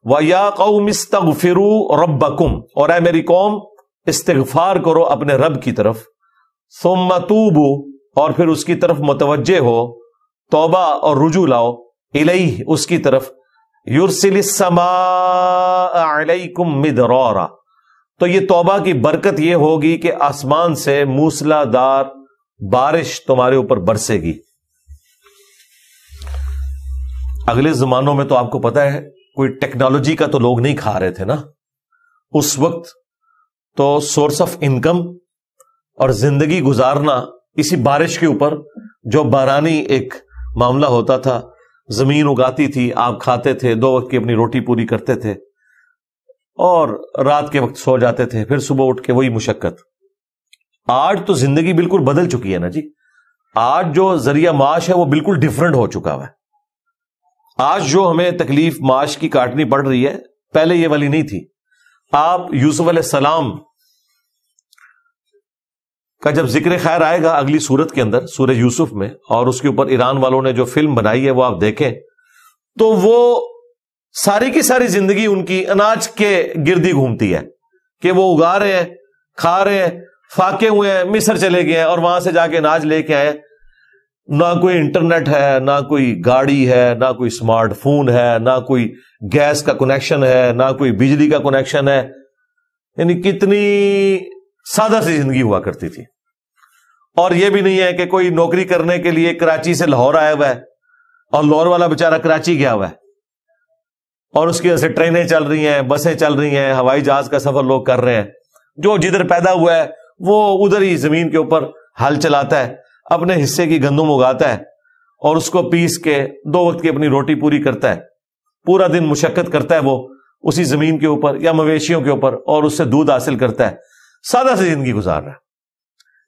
وَيَا قَوْمِ اسْتَغْفِرُوا رَبَّكُمْ، اور اے میری قوم استغفار کرو اپنے رب کی طرف، ثُمَّ تُوبُوا، اور پھر اس کی طرف متوجہ ہو، توبہ اور رجوع لاؤ، الیہ، اس کی طرف، یرسل السماء علیکم مدرارا، تو یہ توبہ کی برکت یہ ہوگی کہ آسمان سے موسلا دار بارش تمہارے اوپر برسے گی۔ اگلے زمانوں میں تو آپ کو پتا ہے کوئی ٹیکنالوجی کا تو لوگ نہیں کھا رہے تھے نا، اس وقت تو سورس آف انکم اور زندگی گزارنا اسی بارش کے اوپر، جو بارانی ایک معاملہ ہوتا تھا، زمین اگاتی تھی، آپ کھاتے تھے، 2 وقت کی اپنی روٹی پوری کرتے تھے، اور رات کے وقت سو جاتے تھے، پھر صبح اٹھ کے وہی مشقت۔ آج تو زندگی بالکل بدل چکی ہے نا جی، آج جو ذریعہ معاش ہے وہ بالکل ڈیفرنٹ ہو چکا ہے۔ آج جو ہمیں تکلیف معاش کی کاٹنی پڑ رہی ہے، پہلے یہ والی نہیں تھی۔ آپ یوسف علیہ السلام کا جب ذکر خیر آئے گا اگلی سورت کے اندر، سورہ یوسف میں، اور اس کے اوپر ایران والوں نے جو فلم بنائی ہے وہ آپ دیکھیں، تو وہ ساری کی ساری زندگی ان کی اناج کے گردی گھومتی ہے کہ وہ اگا رہے ہیں، کھا رہے ہیں، فاقے ہوئے ہیں، مصر چلے گئے ہیں اور وہاں سے جا کے اناج لے کے آئے۔ نہ کوئی انٹرنیٹ ہے، نہ کوئی گاڑی ہے، نہ کوئی اسمارٹ فون ہے، نہ کوئی گیس کا کنیکشن ہے، نہ کوئی بجلی کا کنیکشن ہے، یعنی کتنی سادہ سی زندگی ہوا کرتی تھی۔ اور یہ بھی نہیں ہے کہ کوئی نوکری کرنے کے لیے کراچی سے لاہور آیا ہوا ہے اور لاہور والا بیچارہ کراچی گیا ہوا ہے، اور اس کی وجہ سے ٹرینیں چل رہی ہیں، بسیں چل رہی ہیں، ہوائی جہاز کا سفر لوگ کر رہے ہیں۔ جو جدھر پیدا ہوا ہے وہ ادھر ہی زمین کے اوپر ہل چلاتا ہے، اپنے حصے کی گندم اگاتا ہے اور اس کو پیس کے 2 وقت کی اپنی روٹی پوری کرتا ہے، پورا دن مشقت کرتا ہے وہ اسی زمین کے اوپر یا مویشیوں کے اوپر، اور اس سے دودھ حاصل کرتا ہے، سادہ سی زندگی گزار رہا ہے۔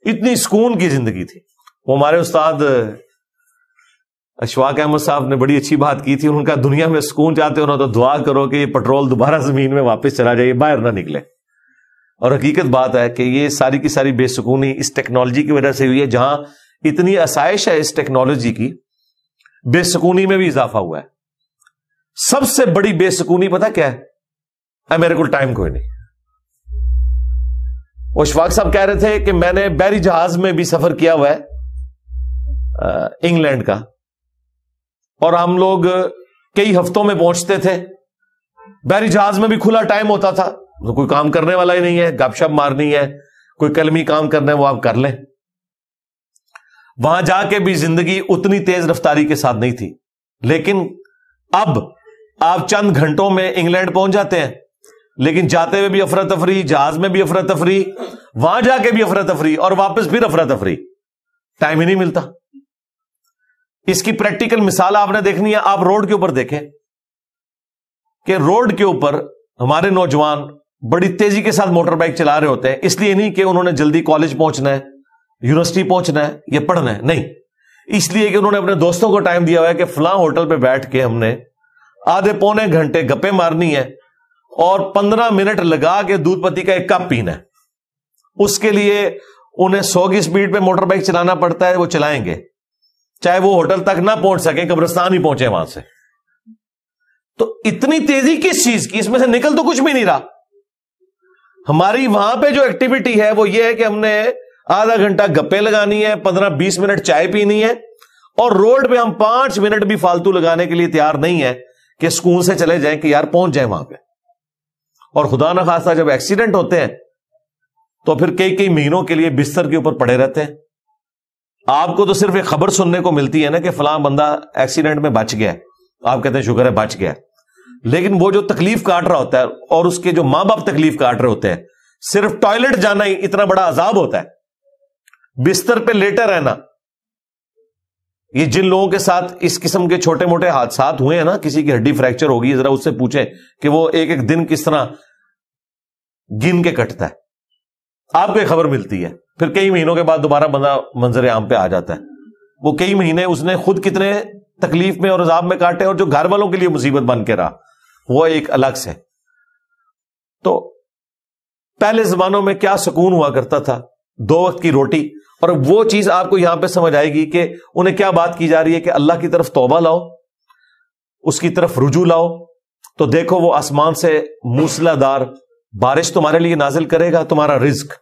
اتنی سکون کی زندگی تھی۔ وہ ہمارے استاد اشفاق احمد صاحب نے بڑی اچھی بات کی تھی، ان کا دنیا میں سکون چاہتے ہو تو دعا کرو کہ یہ پٹرول دوبارہ زمین میں واپس چلا جائے، باہر نہ نکلے۔ اور حقیقت بات ہے کہ یہ ساری کی ساری بے سکونی اس ٹیکنالوجی کی وجہ سے ہوئی ہے۔ جہاں اتنی آسائش ہے اس ٹیکنالوجی کی، بے سکونی میں بھی اضافہ ہوا ہے۔ سب سے بڑی بے سکونی پتہ کیا ہے؟ میرے کو ٹائم کوئی نہیں۔ وہ اشفاق صاحب کہہ رہے تھے کہ میں نے بحری جہاز میں بھی سفر کیا ہوا ہے انگلینڈ کا، اور ہم لوگ کئی ہفتوں میں پہنچتے تھے۔ بحری جہاز میں بھی کھلا ٹائم ہوتا تھا، کوئی کام کرنے والا ہی نہیں ہے، گپ شپ مارنی ہے، کوئی کلمی کام کرنا ہے وہ آپ کر لیں۔ وہاں جا کے بھی زندگی اتنی تیز رفتاری کے ساتھ نہیں تھی، لیکن اب آپ چند گھنٹوں میں انگلینڈ پہنچ جاتے ہیں، لیکن جاتے ہوئے بھی افراتفری، جہاز میں بھی افراتفری، وہاں جا کے بھی افراتفری، اور واپس پھر افراتفری، ٹائم ہی نہیں ملتا۔ اس کی پریکٹیکل مثال آپ نے دیکھنی ہے، آپ روڈ کے اوپر دیکھیں کہ روڈ کے اوپر ہمارے نوجوان بڑی تیزی کے ساتھ موٹر بائک چلا رہے ہوتے ہیں، اس لیے نہیں کہ انہوں نے جلدی کالج پہنچنا ہے، یونیورسٹی پہنچنا ہے یا پڑھنا ہے، نہیں، اس لیے کہ انہوں نے اپنے دوستوں کو ٹائم دیا ہوا ہے کہ فلاں ہوٹل پہ بیٹھ کے ہم نے آدھے پونے گھنٹے گپے مارنی ہے اور 15 منٹ لگا کے دودھ پتی کا ایک کپ پینا ہے۔ اس کے لیے انہیں 100 کی سپیڈ پہ موٹر بائک چلانا پڑتا ہے، وہ چلائیں گے چاہے وہ ہوٹل تک نہ پہنچ سکیں، قبرستان ہی پہنچے وہاں سے۔ تو اتنی تیزی کس چیز کی؟ اس میں سے نکل تو کچھ بھی نہیں رہا۔ ہماری وہاں پہ جو ایکٹیویٹی ہے وہ یہ ہے کہ ہم نے آدھا گھنٹہ گپے لگانی ہے، 15-20 منٹ چائے پینی ہے، اور روڈ پہ ہم 5 منٹ بھی فالتو لگانے کے لیے تیار نہیں ہے کہ سکون سے چلے جائیں کہ یار پہنچ جائیں وہاں پہ۔ اور خدا نہ خواستہ جب ایکسیڈنٹ ہوتے ہیں تو پھر کئی مہینوں کے لیے بستر کے اوپر پڑے رہتے ہیں۔ آپ کو تو صرف ایک خبر سننے کو ملتی ہے نا کہ فلاں بندہ ایکسیڈنٹ میں بچ گیا ہے، آپ کہتے ہیں شکر ہے بچ گیا، لیکن وہ جو تکلیف کاٹ رہا ہوتا ہے اور اس کے جو ماں باپ تکلیف کاٹ رہے ہوتے ہیں، صرف ٹوائلٹ جانا ہی اتنا بڑا عذاب ہوتا ہے، بستر پہ لیٹے رہنا۔ یہ جن لوگوں کے ساتھ اس قسم کے چھوٹے موٹے حادثات ہوئے ہیں نا، کسی کی ہڈی فریکچر ہوگی، ذرا اس سے پوچھیں کہ وہ ایک دن کس طرح گن کے کٹتا ہے، آپ کو ایک خبر ملتی ہے، پھر کئی مہینوں کے بعد دوبارہ بندہ منظر عام پہ آ جاتا ہے۔ وہ کئی مہینے اس نے خود کتنے تکلیف میں اور عذاب میں کاٹے، اور جو گھر والوں کے لیے مصیبت بن کے رہا وہ ایک الگ سے۔ تو پہلے زمانوں میں کیا سکون ہوا کرتا تھا، 2 وقت کی روٹی، اور وہ چیز آپ کو یہاں پہ سمجھ آئے گی کہ انہیں کیا بات کی جا رہی ہے کہ اللہ کی طرف توبہ لاؤ، اس کی طرف رجوع لاؤ، تو دیکھو وہ آسمان سے موسلا دار بارش تمہارے لیے نازل کرے گا، تمہارا رزق.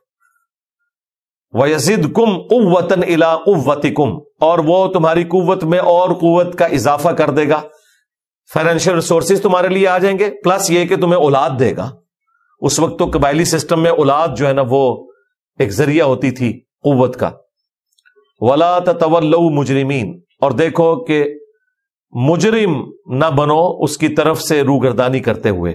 وَيَزِدْكُمْ قُوَّةً إِلَىٰ قُوَّتِكُمْ، اور وہ تمہاری قوت میں اور قوت کا اضافہ کر دے گا. فائنینشیل ریسورسز تمہارے لیے آ جائیں گے، پلس یہ کہ تمہیں اولاد دے گا. اس وقت تو قبائلی سسٹم میں اولاد جو ہے نا وہ ایک ذریعہ ہوتی تھی قوت کا. وَلَا تَتَوَلَّوْا مُجْرِمِينَ، اور دیکھو کہ مجرم نہ بنو اس کی طرف سے روگردانی کرتے ہوئے.